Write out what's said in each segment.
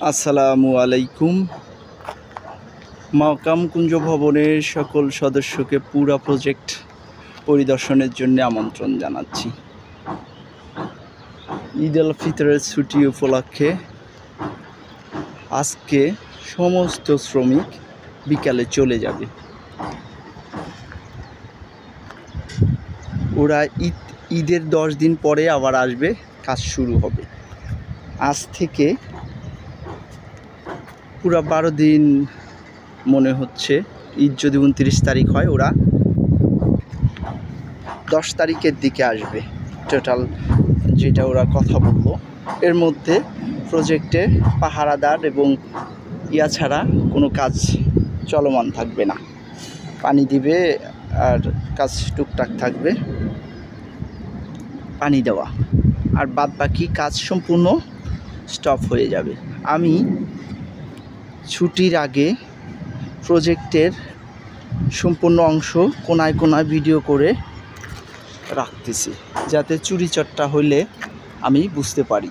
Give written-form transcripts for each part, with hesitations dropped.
আসসালামু আলাইকুম। মাকাম কুঞ্জ ভবনের সকল সদস্যকে পুরা প্রজেক্ট পরিদর্শনের জন্য আমন্ত্রণ জানাচ্ছি। ঈদ উল ফিতরের ছুটি উপলক্ষে আজকে সমস্ত শ্রমিক বিকালে চলে যাবে। ওরা ঈদের 10 দিন পরে আবার আসবে, কাজ শুরু হবে। আজ থেকে পুরা 12 দিন মনে হচ্ছে। ঈদ যদি 29 তারিখ হয়, ওরা 10 তারিখের দিকে আসবে। টোটাল যেটা ওরা কথা বললো, এর মধ্যে প্রজেক্টে পাহারাদার এবং ইয়া ছাড়া কোনো কাজ চলমান থাকবে না। পানি দিবে আর কাজ টুকটাক থাকবে, পানি দেওয়া, আর বাদ বাকি কাজ সম্পূর্ণ স্টপ হয়ে যাবে। আমি ছুটির আগে প্রজেক্টের সম্পূর্ণ অংশ কোনায় কোনায় ভিডিও করে রাখতেছি, যাতে চুরিচট্টা হইলে আমি বুঝতে পারি।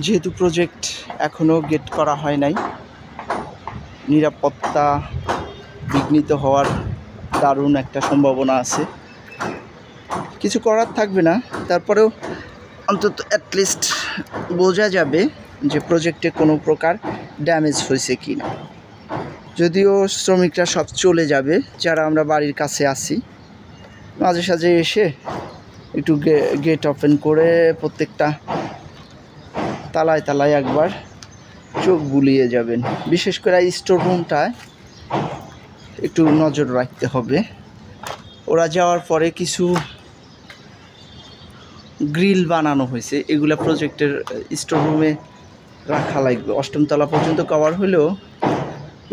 যেহেতু প্রজেক্ট এখনও গেট করা হয় নাই, নিরাপত্তা বিঘ্নিত হওয়ার দারুণ একটা সম্ভাবনা আছে। কিছু করার থাকবে না, তারপরেও অন্তত অ্যাটলিস্ট বোঝা যাবে যে প্রজেক্টে কোনো প্রকার ড্যামেজ হয়েছে কি না। যদিও শ্রমিকরা সব চলে যাবে, যারা আমরা বাড়ির কাছে আছি, মাঝে সাঝে এসে একটু গেট ওপেন করে প্রত্যেকটা তালায় তালায় একবার চোখ বুলিয়ে যাবেন। বিশেষ করে স্টোর রুমটায় একটু নজর রাখতে হবে। ওরা যাওয়ার পরে কিছু গ্রিল বানানো হয়েছে, এগুলা প্রজেক্টের স্টোর রুমে রাখা লাগবে। 8ম তলা পর্যন্ত কভার হলেও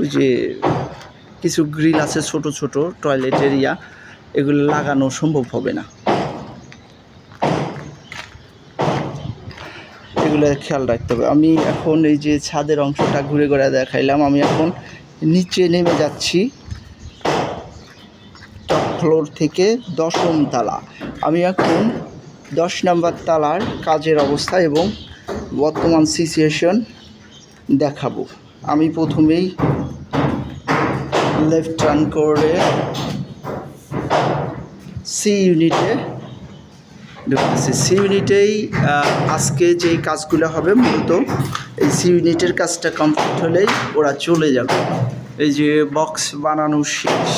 ওই যে কিছু গ্রিল আছে ছোট ছোট টয়লেট এরিয়া, এগুলো লাগানো সম্ভব হবে না। এগুলো খেয়াল রাখতে হবে। আমি এখন এই যে ছাদের অংশটা ঘুরে ঘুরে দেখাইলাম, আমি এখন নিচে নেমে যাচ্ছি টপ ফ্লোর থেকে 10ম তলা। আমি এখন 10 নম্বর তালার কাজের অবস্থা এবং বর্তমান সিচুয়েশন দেখাবো। আমি প্রথমেই লেফট টার্ন করে সি ইউনিটে ঢুকতেছি। সি ইউনিটেই আজকে যেই কাজগুলো হবে, মূলত এই সি ইউনিটের কাজটা কমপ্লিট হলেই ওরা চলে যাবে। এই যে বক্স বানানো শেষ,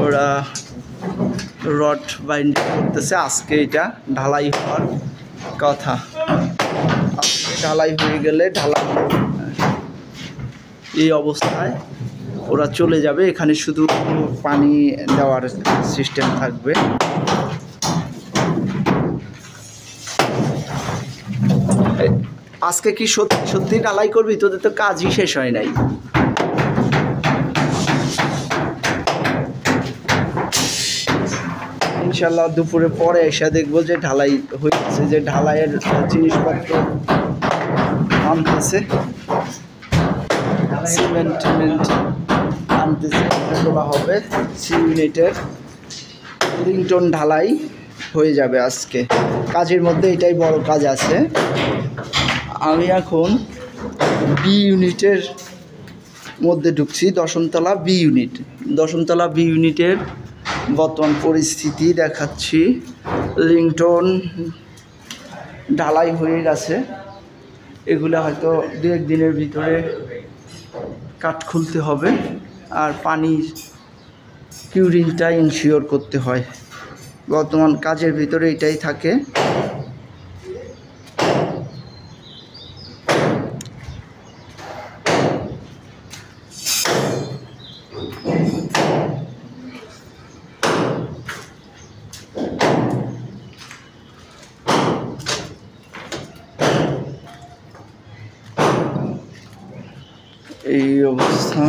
ওরা রড বাইন্ডিং করতেছে। আজকে এটা ঢালাই হওয়ার কথা। আজকে ঢালাই হয়ে গেলে এই অবস্থায় ওরা চলে যাবে। এখানে শুধু পানি দেওয়ার সিস্টেম থাকবে। আজকে কি সত্যি সত্যি ঢালাই করবি? তোদের তো কাজই শেষ হয় নাই। ইনশাল্লাহ দুপুরে পরে এসে দেখবো যে ঢালাই হয়েছে, যে ঢালাইয়ের জিনিসপত্র আনতেছে, সিমেন্ট আনতেছে, এগুলো হবে। সি ইউনিটের লিংটন ঢালাই হয়ে যাবে আজকে। কাজের মধ্যে এটাই বড় কাজ আছে। আমি এখন বি ইউনিটের মধ্যে ঢুকছি, 10ম তলা বি ইউনিট। 10ম তলা বি ইউনিটের বর্তমান পরিস্থিতি দেখাচ্ছি। লিংটন ঢালাই হয়ে গেছে। এগুলো হয়তো 2-1 দিনের ভিতরে কাঠ খুলতে হবে। আর পানির কিউরিংটা ইনশিওর করতে হয়। বর্তমান কাজের ভিতরে এটাই থাকে। এই অবস্থা।